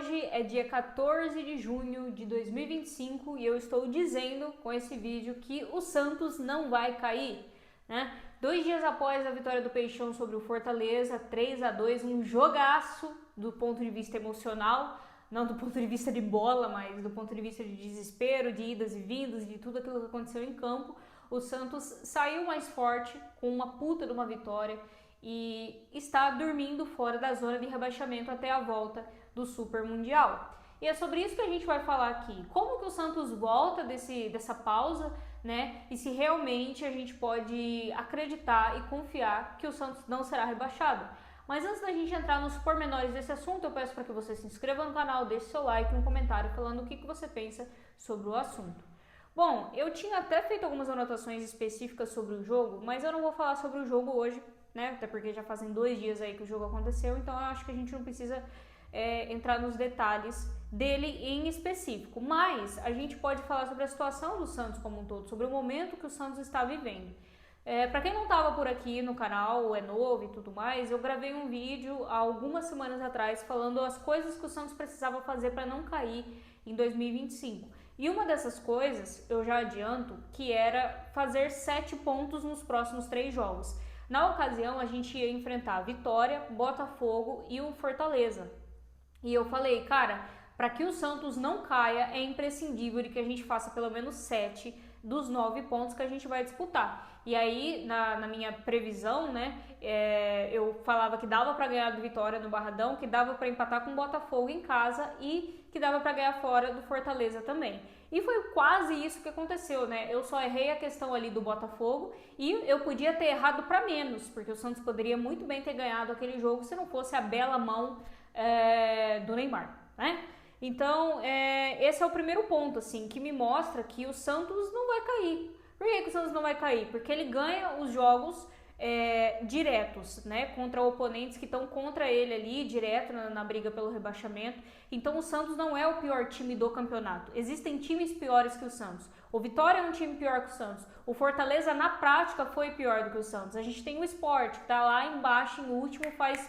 hoje é dia 14 de junho de 2025 e eu estou dizendo com esse vídeo que o Santos não vai cair, né? 2 dias após a vitória do Peixão sobre o Fortaleza, 3-2, um jogaço do ponto de vista emocional, não do ponto de vista de bola, mas do ponto de vista de desespero, de idas e vindas, de tudo aquilo que aconteceu em campo. O Santos saiu mais forte com uma puta de uma vitória e está dormindo fora da zona de rebaixamento até a volta do Super Mundial. E é sobre isso que a gente vai falar aqui. Como que o Santos volta dessa pausa, né? E se realmente a gente pode acreditar e confiar que o Santos não será rebaixado. Mas antes da gente entrar nos pormenores desse assunto, eu peço para que você se inscreva no canal, deixe seu like no comentário falando o que você pensa sobre o assunto. Bom, eu tinha até feito algumas anotações específicas sobre o jogo, mas eu não vou falar sobre o jogo hoje, né? Até porque já fazem 2 dias aí que o jogo aconteceu, então eu acho que a gente não precisa entrar nos detalhes dele em específico. Mas a gente pode falar sobre a situação do Santos como um todo, sobre o momento que o Santos está vivendo. Para quem não estava por aqui no canal, é novo e tudo mais, eu gravei um vídeo há algumas semanas atrás falando as coisas que o Santos precisava fazer para não cair em 2025. E uma dessas coisas, eu já adianto, que era fazer 7 pontos nos próximos 3 jogos. Na ocasião, a gente ia enfrentar a Vitória, Botafogo e o Fortaleza. E eu falei, cara, para que o Santos não caia, é imprescindível de que a gente faça pelo menos 7 dos 9 pontos que a gente vai disputar. E aí, na minha previsão, né, eu falava que dava para ganhar do Vitória no Barradão, que dava para empatar com o Botafogo em casa e que dava para ganhar fora do Fortaleza também. E foi quase isso que aconteceu, né? Eu só errei a questão ali do Botafogo e eu podia ter errado para menos, porque o Santos poderia muito bem ter ganhado aquele jogo se não fosse a bela mão do Neymar, né? Então, esse é o primeiro ponto, assim, que me mostra que o Santos não vai cair. Por que o Santos não vai cair? Porque ele ganha os jogos diretos, né? Contra oponentes que estão contra ele ali, direto na briga pelo rebaixamento. Então, o Santos não é o pior time do campeonato. Existem times piores que o Santos. O Vitória é um time pior que o Santos. O Fortaleza, na prática, foi pior do que o Santos. A gente tem o Sport, que tá lá embaixo, em último, faz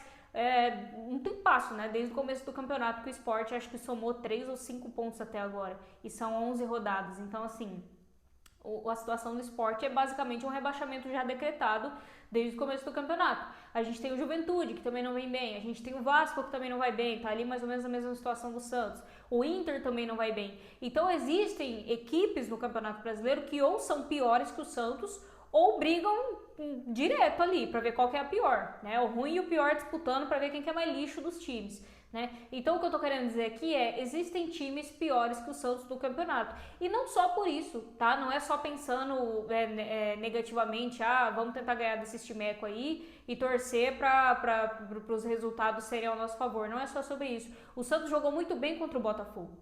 um tempasso, né? Desde o começo do campeonato, que o Sport acho que somou 3 ou 5 pontos até agora. E são 11 rodadas. Então, assim, a situação do Sport é basicamente um rebaixamento já decretado desde o começo do campeonato. A gente tem o Juventude, que também não vem bem. A gente tem o Vasco, que também não vai bem. Tá ali mais ou menos na mesma situação do Santos. O Inter também não vai bem. Então, existem equipes no Campeonato Brasileiro que ou são piores que o Santos ou brigam direto ali para ver qual que é a pior, né? O ruim e o pior disputando para ver quem que é mais lixo dos times, né? Então o que eu tô querendo dizer aqui existem times piores que o Santos do campeonato. E não só por isso, tá? Não é só pensando negativamente, vamos tentar ganhar desse timeco aí e torcer para os resultados serem ao nosso favor. Não é só sobre isso. O Santos jogou muito bem contra o Botafogo.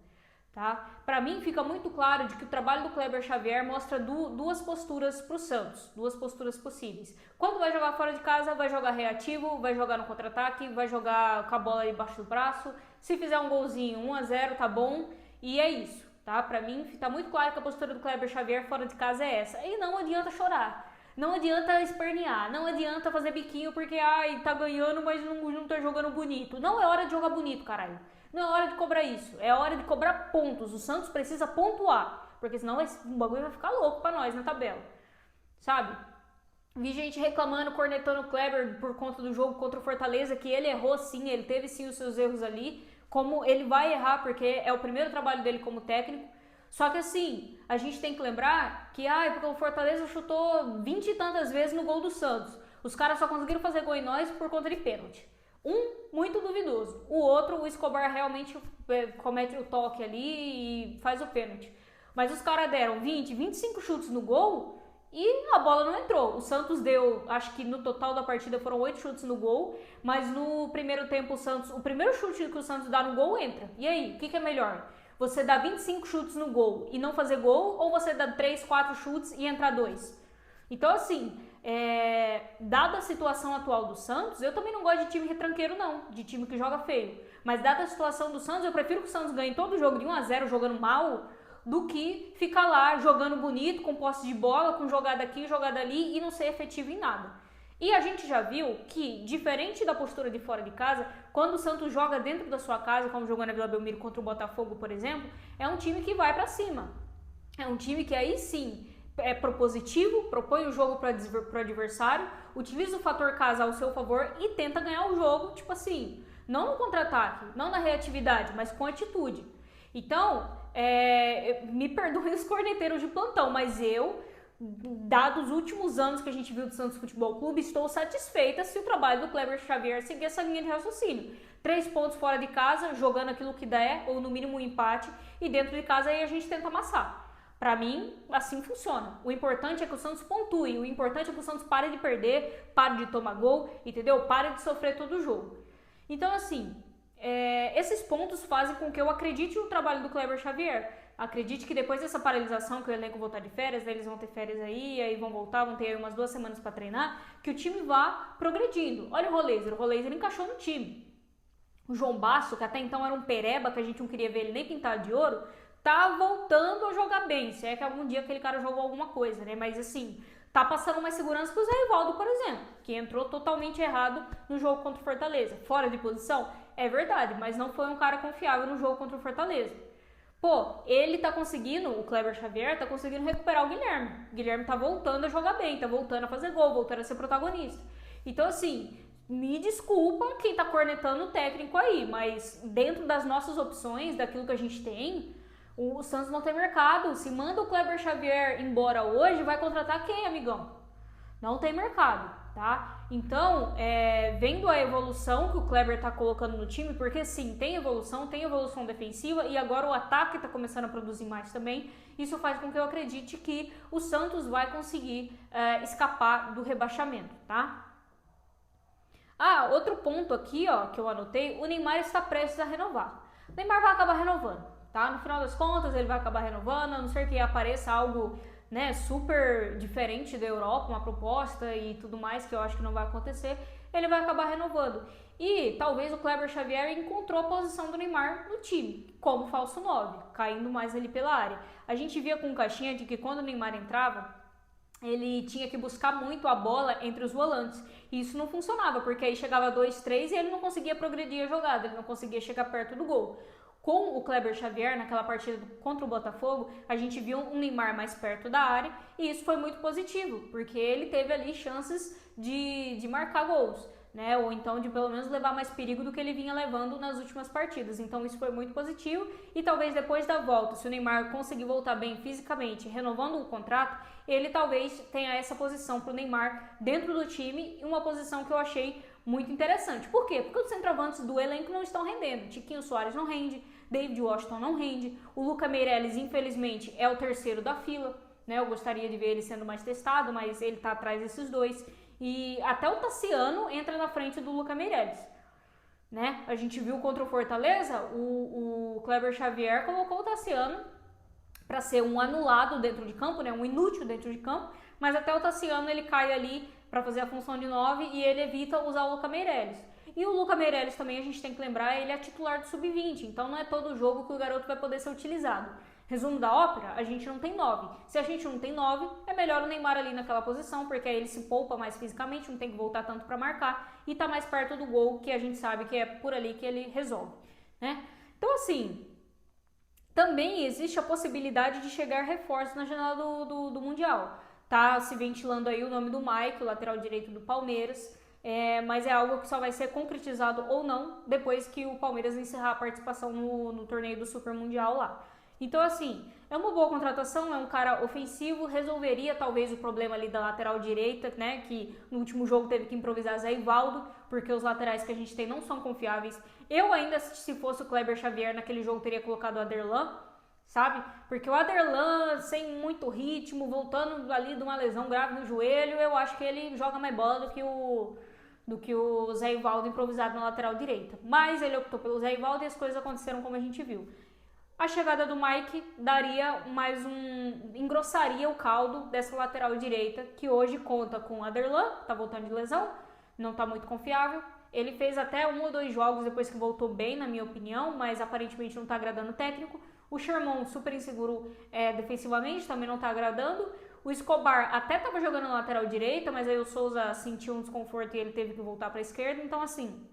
Tá? Para mim fica muito claro de que o trabalho do Kleber Xavier mostra duas posturas para o Santos, 2 posturas possíveis. Quando vai jogar fora de casa, vai jogar reativo, vai jogar no contra-ataque, vai jogar com a bola debaixo do braço. Se fizer um golzinho, 1-0, tá bom, e é isso, tá? Para mim tá muito claro que a postura do Kleber Xavier fora de casa é essa. E não adianta chorar, não adianta espernear, não adianta fazer biquinho porque tá ganhando, mas não tá jogando bonito. Não é hora de jogar bonito, caralho. Não é hora de cobrar isso, é hora de cobrar pontos. O Santos precisa pontuar, porque senão o bagulho vai ficar louco pra nós na tabela, sabe? Vi gente reclamando, cornetando o Kleber por conta do jogo contra o Fortaleza, que ele errou sim, ele teve sim os seus erros ali, como ele vai errar, porque é o primeiro trabalho dele como técnico. Só que assim, a gente tem que lembrar que porque o Fortaleza chutou 20 e tantas vezes no gol do Santos. Os caras só conseguiram fazer gol em nós por conta de pênalti. Muito duvidoso. O outro, o Escobar realmente comete o toque ali e faz o pênalti. Mas os caras deram 20, 25 chutes no gol e a bola não entrou. O Santos deu, acho que no total da partida foram 8 chutes no gol, mas no primeiro tempo o primeiro chute que o Santos dá no gol entra. E aí, o que é melhor? Você dá 25 chutes no gol e não fazer gol, ou você dá 3, 4 chutes e entrar 2? Então, assim, dada a situação atual do Santos, eu também não gosto de time retranqueiro não, de time que joga feio. Mas dada a situação do Santos, eu prefiro que o Santos ganhe todo jogo de 1-0 jogando mal, do que ficar lá jogando bonito, com posse de bola, com jogada aqui, jogada ali e não ser efetivo em nada. E a gente já viu que, diferente da postura de fora de casa, quando o Santos joga dentro da sua casa, como jogou na Vila Belmiro contra o Botafogo, por exemplo, é um time que vai pra cima. É um time que aí sim é propositivo, propõe o jogo para o adversário, utiliza o fator casa ao seu favor e tenta ganhar o jogo, tipo assim, não no contra-ataque, não na reatividade, mas com atitude. Então, me perdoem os corneteiros de plantão, mas eu, dados os últimos anos que a gente viu do Santos Futebol Clube, estou satisfeita se o trabalho do Kleber Xavier seguir essa linha de raciocínio. 3 pontos fora de casa, jogando aquilo que der, ou no mínimo um empate, e dentro de casa aí a gente tenta amassar. Pra mim, assim funciona. O importante é que o Santos pontue, o importante é que o Santos pare de perder, pare de tomar gol, entendeu? Pare de sofrer todo o jogo. Então, assim, esses pontos fazem com que eu acredite no trabalho do Kleber Xavier. Acredite que depois dessa paralisação, que o elenco voltar de férias, eles vão ter férias aí vão voltar, vão ter aí umas 2 semanas para treinar, que o time vá progredindo. Olha o Roleiser encaixou no time. O João Basso, que até então era um pereba, que a gente não queria ver ele nem pintado de ouro, tá voltando a jogar bem. Se é que algum dia aquele cara jogou alguma coisa, né? Mas assim, tá passando mais segurança que o Zé Rivaldo, por exemplo, que entrou totalmente errado no jogo contra o Fortaleza. Fora de posição? É verdade, mas não foi um cara confiável no jogo contra o Fortaleza. Pô, ele tá conseguindo, o Kleber Xavier tá conseguindo recuperar o Guilherme. O Guilherme tá voltando a jogar bem, tá voltando a fazer gol, voltando a ser protagonista. Então, assim, me desculpa quem tá cornetando o técnico aí, mas dentro das nossas opções, daquilo que a gente tem, o Santos não tem mercado. Se manda o Kleber Xavier embora hoje, vai contratar quem, amigão? Não tem mercado, tá? Então, vendo a evolução que o Kleber tá colocando no time, porque sim, tem evolução defensiva e agora o ataque tá começando a produzir mais também. Isso faz com que eu acredite que o Santos vai conseguir escapar do rebaixamento, tá? Ah, outro ponto aqui, ó, que eu anotei, o Neymar está prestes a renovar. O Neymar vai acabar renovando, tá? No final das contas, ele vai acabar renovando, a não ser que apareça algo, né, super diferente da Europa, uma proposta e tudo mais, que eu acho que não vai acontecer, ele vai acabar renovando. E talvez o Kleber Xavier encontrou a posição do Neymar no time, como falso 9, caindo mais ali pela área. A gente via com o Caixinha de que quando o Neymar entrava, ele tinha que buscar muito a bola entre os volantes. E isso não funcionava, porque aí chegava 2, 3 e ele não conseguia progredir a jogada, ele não conseguia chegar perto do gol. Com o Kleber Xavier, naquela partida contra o Botafogo, a gente viu um Neymar mais perto da área e isso foi muito positivo, porque ele teve ali chances de marcar gols, né? Ou então de pelo menos levar mais perigo do que ele vinha levando nas últimas partidas. Então isso foi muito positivo e talvez depois da volta, se o Neymar conseguir voltar bem fisicamente, renovando o contrato, ele talvez tenha essa posição para o Neymar dentro do time, uma posição que eu achei muito interessante. Por quê? Porque os centroavantes do elenco não estão rendendo. Tiquinho Soares não rende, David Washington não rende, o Luca Meireles, infelizmente, é o terceiro da fila, né? Eu gostaria de ver ele sendo mais testado, mas ele tá atrás desses dois. E até o Tassiano entra na frente do Luca Meireles, né? A gente viu contra o Fortaleza, o Kleber Xavier colocou o Tassiano para ser um anulado dentro de campo, né? Um inútil dentro de campo, mas até o Tassiano ele cai ali para fazer a função de 9 e ele evita usar o Luca Meireles. E o Luca Meireles também, a gente tem que lembrar, ele é titular do Sub-20, então não é todo jogo que o garoto vai poder ser utilizado. Resumo da ópera, a gente não tem 9. Se a gente não tem 9, é melhor o Neymar ali naquela posição, porque aí ele se poupa mais fisicamente, não tem que voltar tanto para marcar e tá mais perto do gol, que a gente sabe que é por ali que ele resolve, né? Então, assim, também existe a possibilidade de chegar reforço na janela do Mundial. Tá se ventilando aí o nome do Mike, o lateral direito do Palmeiras, mas é algo que só vai ser concretizado ou não depois que o Palmeiras encerrar a participação no torneio do Super Mundial lá. Então, assim, é uma boa contratação, é um cara ofensivo, resolveria talvez o problema ali da lateral direita, né, que no último jogo teve que improvisar Zé Rivaldo, porque os laterais que a gente tem não são confiáveis. Eu ainda, se fosse o Kleber Xavier naquele jogo, teria colocado o Aderlan, sabe? Porque o Aderlan, sem muito ritmo, voltando ali de uma lesão grave no joelho, eu acho que ele joga mais bola do que o Zé Rivaldo improvisado na lateral direita. Mas ele optou pelo Zé Rivaldo e as coisas aconteceram como a gente viu. A chegada do Mike daria engrossaria o caldo dessa lateral direita, que hoje conta com o Aderlan, tá voltando de lesão, não tá muito confiável. Ele fez até 1 ou 2 jogos depois que voltou bem, na minha opinião, mas aparentemente não tá agradando o técnico. O Sherman, super inseguro defensivamente, também não tá agradando. O Escobar até estava jogando na lateral direita, mas aí o Souza sentiu um desconforto e ele teve que voltar para a esquerda. Então, assim,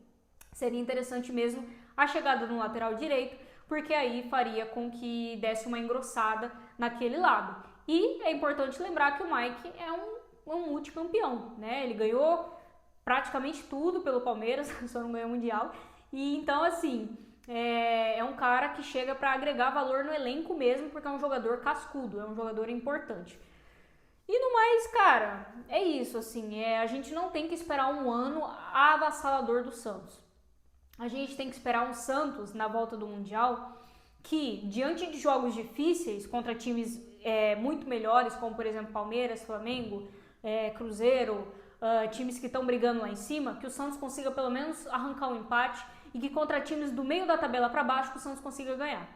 seria interessante mesmo a chegada no lateral direito, porque aí faria com que desse uma engrossada naquele lado. E é importante lembrar que o Mike é um multicampeão, né? Ele ganhou praticamente tudo pelo Palmeiras, só não ganhou Mundial. E então, assim, é um cara que chega para agregar valor no elenco mesmo, porque é um jogador cascudo, é um jogador importante. E no mais, cara, é isso, assim, a gente não tem que esperar um ano avassalador do Santos. A gente tem que esperar um Santos na volta do Mundial que, diante de jogos difíceis contra times muito melhores, como por exemplo Palmeiras, Flamengo, Cruzeiro, times que estão brigando lá em cima, que o Santos consiga pelo menos arrancar um empate e que contra times do meio da tabela para baixo que o Santos consiga ganhar.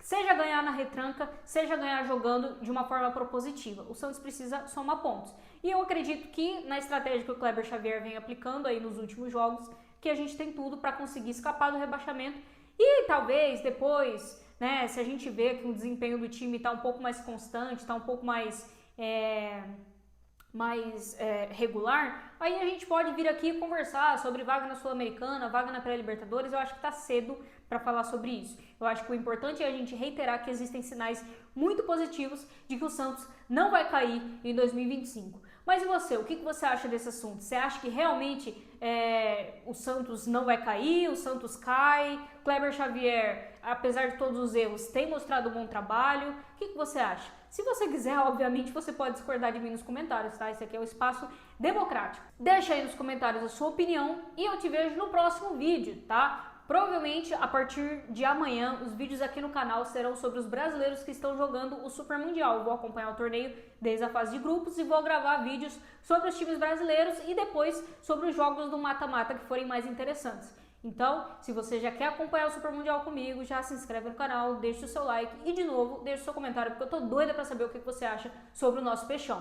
Seja ganhar na retranca, seja ganhar jogando de uma forma propositiva. O Santos precisa somar pontos. E eu acredito que na estratégia que o Kleber Xavier vem aplicando aí nos últimos jogos, que a gente tem tudo para conseguir escapar do rebaixamento e talvez depois, né, se a gente vê que o desempenho do time está um pouco mais constante, está um pouco mais regular, aí a gente pode vir aqui conversar sobre vaga na Sul-Americana, vaga na pré-Libertadores. Eu acho que está cedo para falar sobre isso. Eu acho que o importante é a gente reiterar que existem sinais muito positivos de que o Santos não vai cair em 2025. Mas e você? O que você acha desse assunto? Você acha que realmente o Santos não vai cair, o Santos cai? Kleber Xavier, apesar de todos os erros, tem mostrado um bom trabalho? O que você acha? Se você quiser, obviamente, você pode discordar de mim nos comentários, tá? Esse aqui é um espaço democrático. Deixa aí nos comentários a sua opinião e eu te vejo no próximo vídeo, tá? Provavelmente, a partir de amanhã, os vídeos aqui no canal serão sobre os brasileiros que estão jogando o Super Mundial. Eu vou acompanhar o torneio desde a fase de grupos e vou gravar vídeos sobre os times brasileiros e depois sobre os jogos do mata-mata que forem mais interessantes. Então, se você já quer acompanhar o Super Mundial comigo, já se inscreve no canal, deixa o seu like e, de novo, deixa o seu comentário, porque eu tô doida pra saber o que você acha sobre o nosso Peixão.